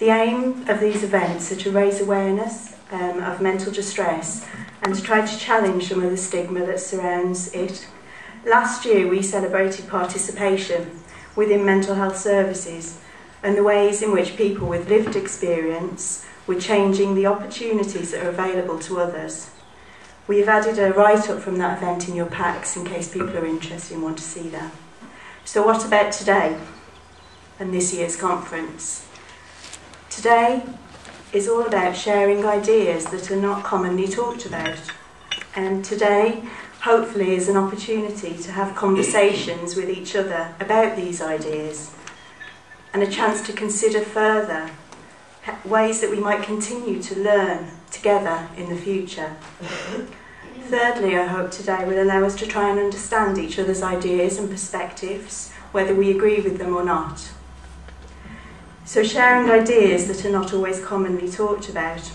The aim of these events are to raise awareness of mental distress and to try to challenge some of the stigma that surrounds it. Last year we celebrated participation within mental health services and the ways in which people with lived experience were changing the opportunities that are available to others. We have added a write-up from that event in your packs in case people are interested and want to see that. So what about today and this year's conference? Today is all about sharing ideas that are not commonly talked about. And today, hopefully, is an opportunity to have conversations with each other about these ideas and a chance to consider further ways that we might continue to learn together in the future. Thirdly, I hope today will allow us to try and understand each other's ideas and perspectives, whether we agree with them or not. So sharing ideas that are not always commonly talked about.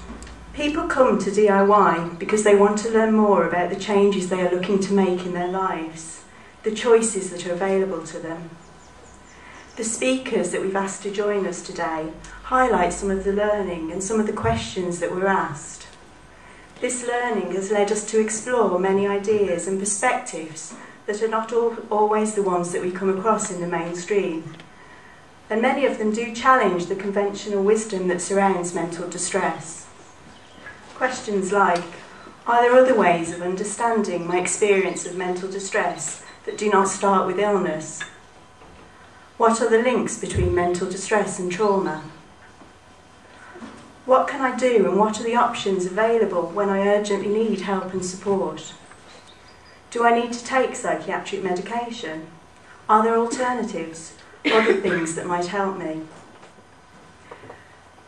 People come to DIY because they want to learn more about the changes they are looking to make in their lives, the choices that are available to them. The speakers that we've asked to join us today highlight some of the learning and some of the questions that were asked. This learning has led us to explore many ideas and perspectives that are not always the ones that we come across in the mainstream. And many of them do challenge the conventional wisdom that surrounds mental distress. Questions like, are there other ways of understanding my experience of mental distress that do not start with illness? What are the links between mental distress and trauma? What can I do and what are the options available when I urgently need help and support? Do I need to take psychiatric medication? Are there alternatives? Other things that might help me.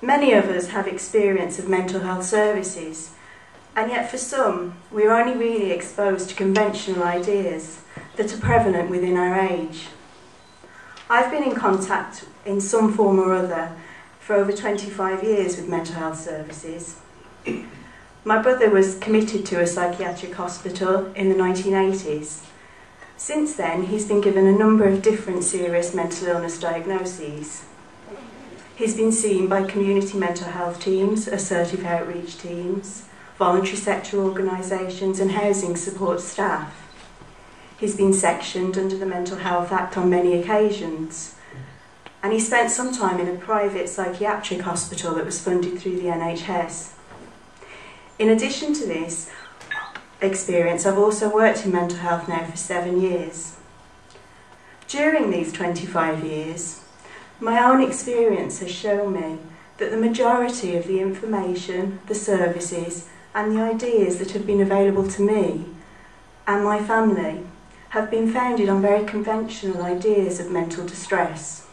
Many of us have experience of mental health services, and yet for some, we are only really exposed to conventional ideas that are prevalent within our age. I've been in contact in some form or other for over 25 years with mental health services. My brother was committed to a psychiatric hospital in the 1980s. Since then, he's been given a number of different serious mental illness diagnoses. He's been seen by community mental health teams, assertive outreach teams, voluntary sector organisations and housing support staff. He's been sectioned under the Mental Health Act on many occasions, and he spent some time in a private psychiatric hospital that was funded through the NHS. In addition to this experience, I've also worked in mental health now for 7 years. During these 25 years, my own experience has shown me that the majority of the information, the services and the ideas that have been available to me and my family have been founded on very conventional ideas of mental distress.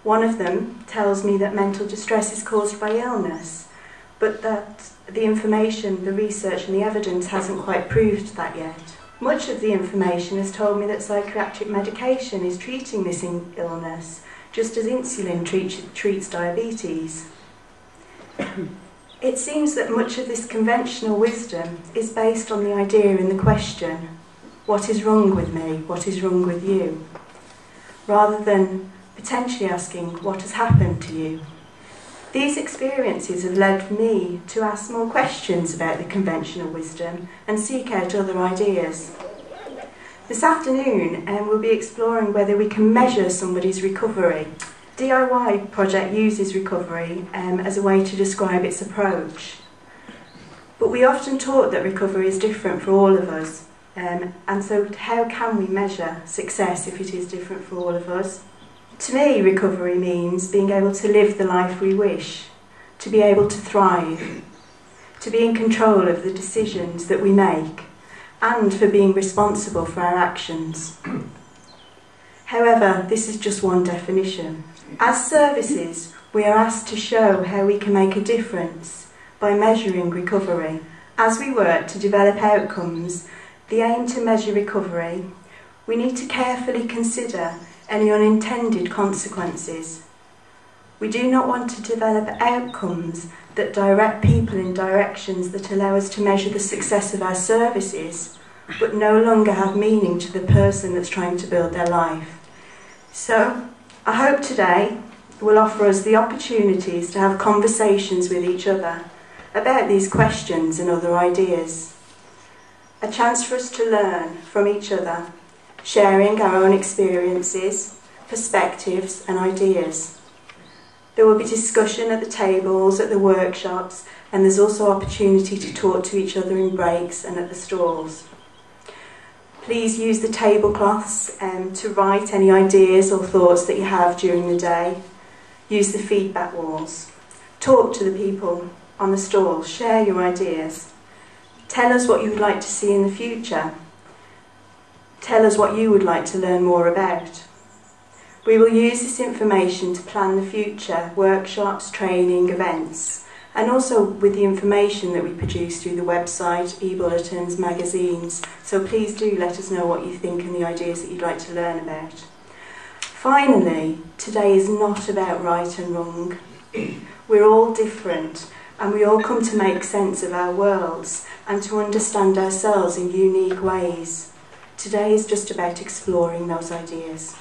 One of them tells me that mental distress is caused by illness, but that the information, the research and the evidence hasn't quite proved that yet. Much of the information has told me that psychiatric medication is treating this illness, just as insulin treats diabetes. It seems that much of this conventional wisdom is based on the idea in the question, what is wrong with me, what is wrong with you, rather than potentially asking, what has happened to you? These experiences have led me to ask more questions about the conventional wisdom and seek out other ideas. This afternoon we'll be exploring whether we can measure somebody's recovery. DIY project uses recovery as a way to describe its approach. But we often taught that recovery is different for all of us. And so how can we measure success if it is different for all of us? To me, recovery means being able to live the life we wish, to be able to thrive, to be in control of the decisions that we make, and for being responsible for our actions. However, this is just one definition. As services, we are asked to show how we can make a difference by measuring recovery. As we work to develop outcomes, the aim to measure recovery, we need to carefully consider any unintended consequences. We do not want to develop outcomes that direct people in directions that allow us to measure the success of our services, but no longer have meaning to the person that's trying to build their life. So, I hope today will offer us the opportunities to have conversations with each other about these questions and other ideas. A chance for us to learn from each other, sharing our own experiences, perspectives and ideas. There will be discussion at the tables, at the workshops, and there's also opportunity to talk to each other in breaks and at the stalls. Please use the tablecloths to write any ideas or thoughts that you have during the day. Use the feedback walls. Talk to the people on the stalls. Share your ideas. Tell us what you would like to see in the future. Tell us what you would like to learn more about. We will use this information to plan the future workshops, training, events, and also with the information that we produce through the website, e-bulletins, magazines. So please do let us know what you think and the ideas that you'd like to learn about. Finally, today is not about right and wrong. We're all different and we all come to make sense of our worlds and to understand ourselves in unique ways. Today is just about exploring those ideas.